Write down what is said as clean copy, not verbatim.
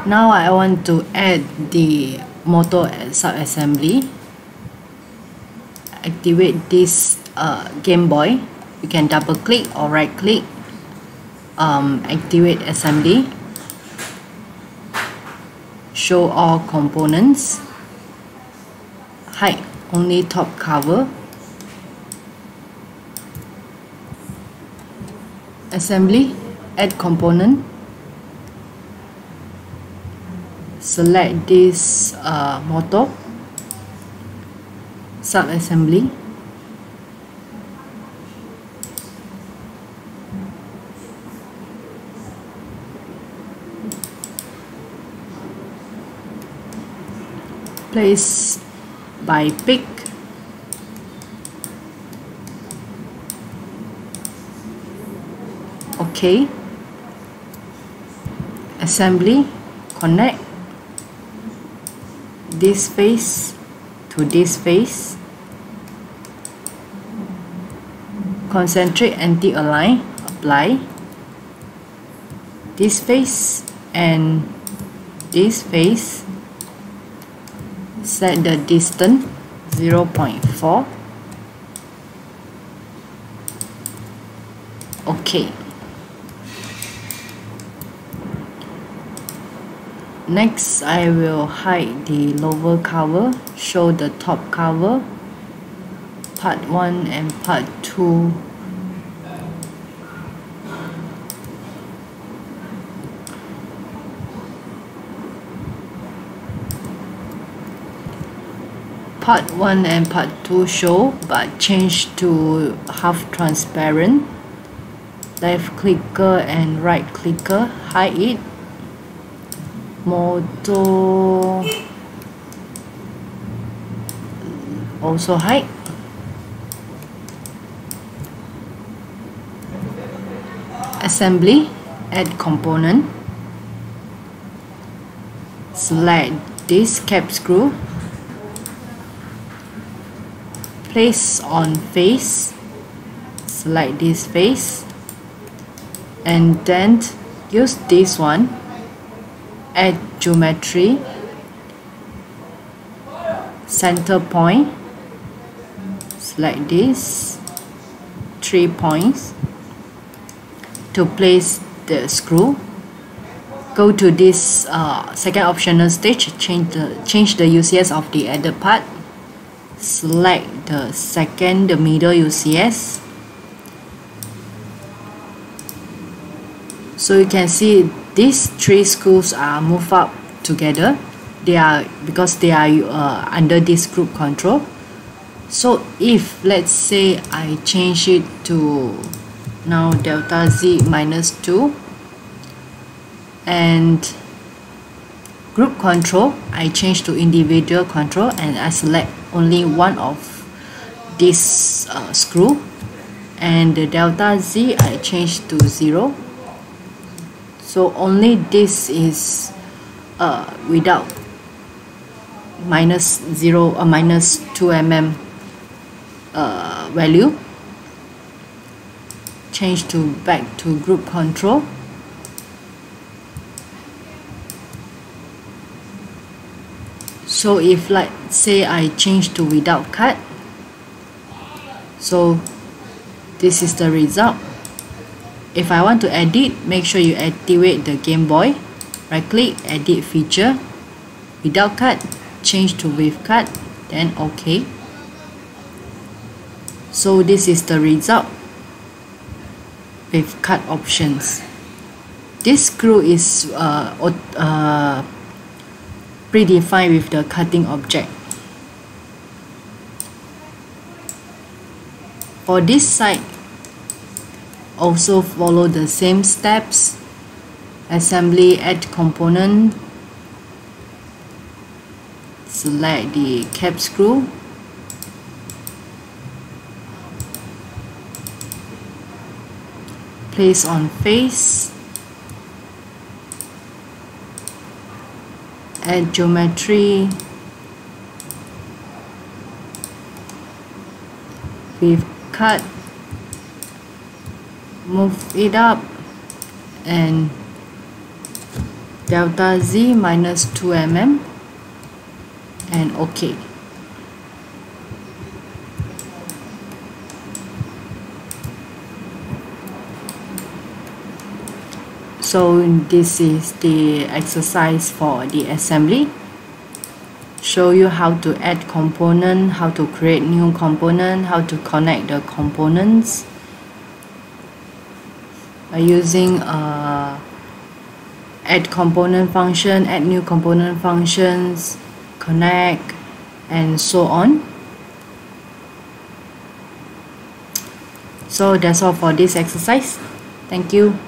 Now I want to add the motor sub-assembly. Activate this Game Boy. You can double click or right click. Activate assembly. Show all components. Hide only top cover. Assembly. Add component. Select this motor sub-assembly. Place by pick. OK. Assembly. Connect this face to this face. Concentric anti-align. Apply. This face and this face. Set the distance 0.4. OK. Next, I will hide the lower cover, show the top cover, part 1 and part 2. Part 1 and part 2 show, but change to half transparent. Left clicker and right clicker, hide it. Motor also hide. Assembly. Add component. Select this cap screw. Place on face. Select this face. And then use this one. Add geometry. Center point. Select this. 3 points. To place the screw, go to this second optional stage. Change the UCS of the added part. Select the middle UCS. So you can see these 3 screws are moved up together. Because they are under this group control. So if let's say I change it to now delta Z -2 and group control, I change to individual control and I select only one of this screw, and the delta Z I change to 0. So only this is without -0 or -2 mm value. Change to back to group control. So if let's say I change to without cut, so this is the result. If I want to edit, make sure you activate the Game Boy. Right click, edit feature. Without cut, change to with cut, then OK. So this is the result with cut options. This screw is predefined with the cutting object. For this side, also follow the same steps. Assembly, add component. Select the cap screw. Place on face. Add geometry. With cut. Move it up and delta Z minus 2 mm, and OK. So this is the exercise for the assembly. Show you how to add component, how to create new component, how to connect the components by using add component function, add new component functions, connect, and so on. So that's all for this exercise. Thank you.